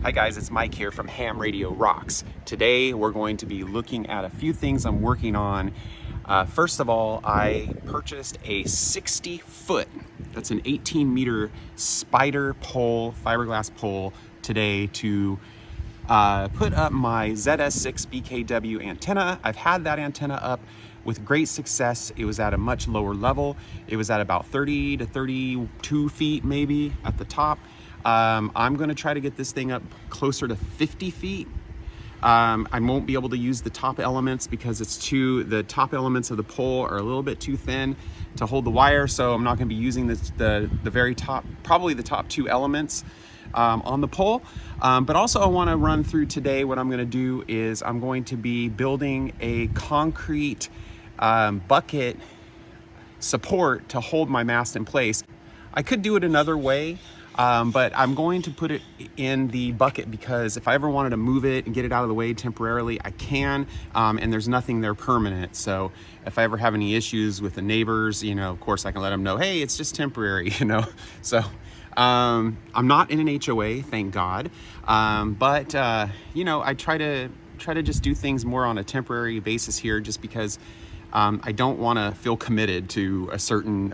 Hi guys, it's Mike here from Ham Radio Rocks. Today we're going to be looking at a few things I'm working on. First of all, I purchased a 60-foot, that's an 18-meter spider pole, fiberglass pole today to put up my ZS6 BKW antenna. I've had that antenna up with great success. It was at a much lower level. It was at about 30 to 32 feet maybe at the top. I'm gonna try to get this thing up closer to 50 feet. I won't be able to use the top elements because the top elements of the pole are a little bit too thin to hold the wire, so I'm not gonna be using the very top, probably the top two elements on the pole. But also I wanna run through today, what I'm gonna do is I'm going to be building a concrete bucket support to hold my mast in place. I could do it another way, but I'm going to put it in the bucket because if I ever wanted to move it and get it out of the way temporarily, I can, and there's nothing there permanent. So if I ever have any issues with the neighbors, you know, of course I can let them know, hey, it's just temporary, you know. So I'm not in an HOA, thank God, but you know, I try to just do things more on a temporary basis here, just because I don't want to feel committed to a certain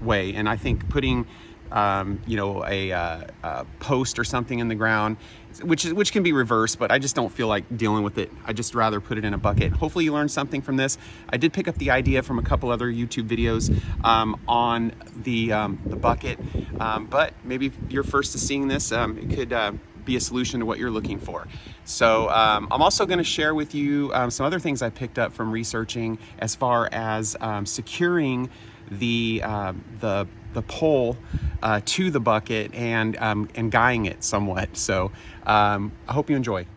way. And I think putting you know, a post or something in the ground, which can be reversed, but I just don't feel like dealing with it. I just rather put it in a bucket. Hopefully you learned something from this. I did pick up the idea from a couple other YouTube videos on the bucket, but maybe if you're first to seeing this, it could be a solution to what you're looking for. So I'm also going to share with you some other things I picked up from researching as far as securing the pole to the bucket and guying it somewhat. So I hope you enjoy.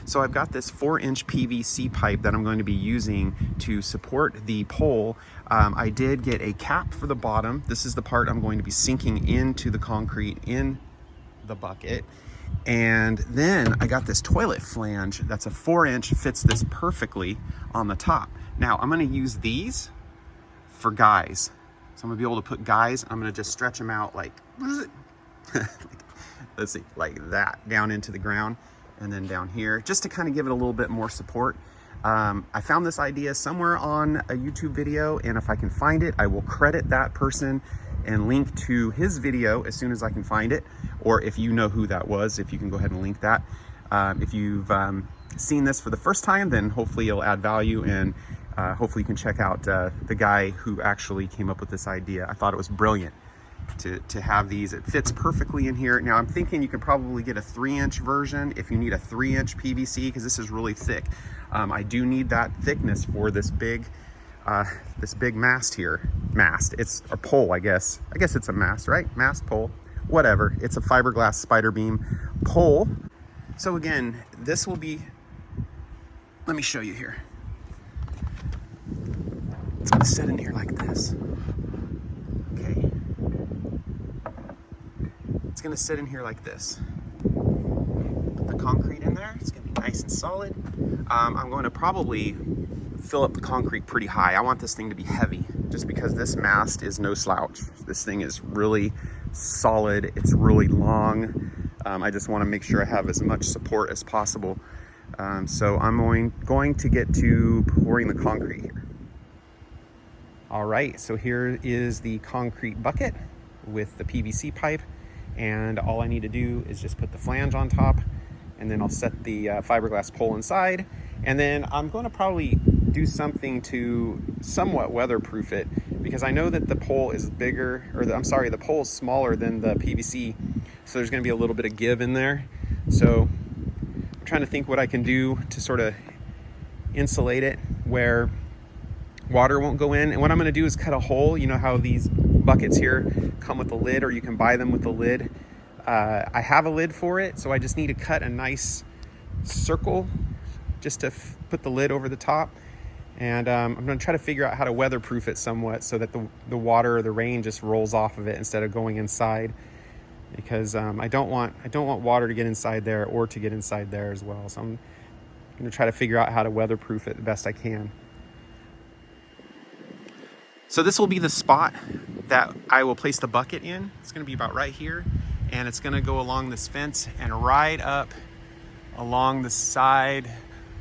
So I've got this 4-inch PVC pipe that I'm going to be using to support the pole. I did get a cap for the bottom. This is the part I'm going to be sinking into the concrete in the bucket. And then I got this toilet flange that's a 4-inch, fits this perfectly on the top. Now I'm going to use these for guys. So I'm gonna be able to put guys, I'm gonna just stretch them out like, let's see, like that, down into the ground, and then down here, just to kind of give it a little bit more support. I found this idea somewhere on a YouTube video, and if I can find it, I will credit that person and link to his video as soon as I can find it. Or if you know who that was, if you can go ahead and link that. If you've seen this for the first time, then hopefully it'll add value, and hopefully you can check out the guy who actually came up with this idea. I thought it was brilliant to have these. It fits perfectly in here. Now I'm thinking you can probably get a 3-inch version if you need a 3-inch PVC, because this is really thick. I do need that thickness for this big mast here. Mast, it's a pole, I guess. I guess it's a mast, right? Mast, pole, whatever. It's a fiberglass spider beam pole. So again, this will be, let me show you here. It's gonna sit in here like this. Okay. It's gonna sit in here like this. Put the concrete in there. It's gonna be nice and solid. I'm going to probably fill up the concrete pretty high. I want this thing to be heavy, just because this mast is no slouch. This thing is really solid. It's really long. I just want to make sure I have as much support as possible. So I'm going to get to pouring the concrete here. All right, so here is the concrete bucket with the PVC pipe, and all I need to do is just put the flange on top, and then I'll set the fiberglass pole inside, and then I'm going to probably do something to somewhat weatherproof it, because I know that the pole is bigger, or the pole is smaller than the PVC, so there's going to be a little bit of give in there. So I'm trying to think what I can do to sort of insulate it where water won't go in. And what I'm going to do is cut a hole. You know how these buckets here come with a lid, or you can buy them with a lid. I have a lid for it, so I just need to cut a nice circle just to put the lid over the top. And I'm going to try to figure out how to weatherproof it somewhat so that the water or the rain just rolls off of it instead of going inside, because I don't want water to get inside there or to get inside there as well. So I'm going to try to figure out how to weatherproof it the best I can. So this will be the spot that I will place the bucket in. It's going to be about right here. and it's gonna go along this fence and right up along the side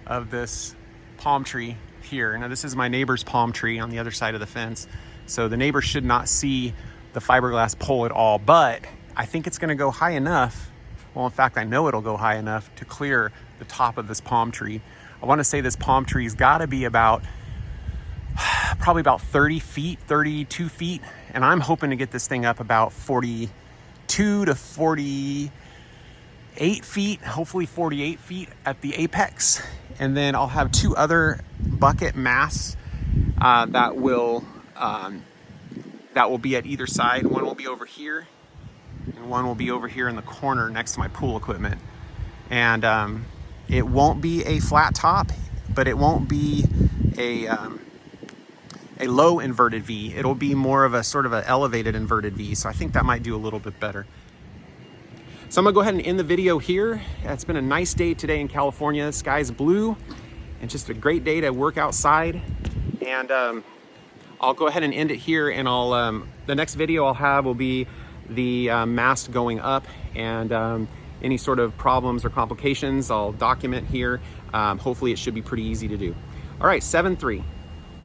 of this palm tree here. Now this is my neighbor's palm tree on the other side of the fence, so the neighbor should not see the fiberglass pole at all, but I think it's gonna go high enough, well in fact I know it'll go high enough to clear the top of this palm tree. I wanna say this palm tree's gotta be about, probably about 30 feet, 32 feet, and I'm hoping to get this thing up about 42 to 48 feet, hopefully 48 feet at the apex. And then I'll have two other bucket masts that will be at either side. One will be over here and one will be over here in the corner next to my pool equipment. And it won't be a flat top, but it won't be a low inverted V. It'll be more of a sort of an elevated inverted V. So I think that might do a little bit better. So I'm gonna go ahead and end the video here. It's been a nice day today in California. The sky's blue and just a great day to work outside. And I'll go ahead and end it here, and the next video I'll have will be the mast going up, and any sort of problems or complications I'll document here. Hopefully it should be pretty easy to do. All right, 7-3.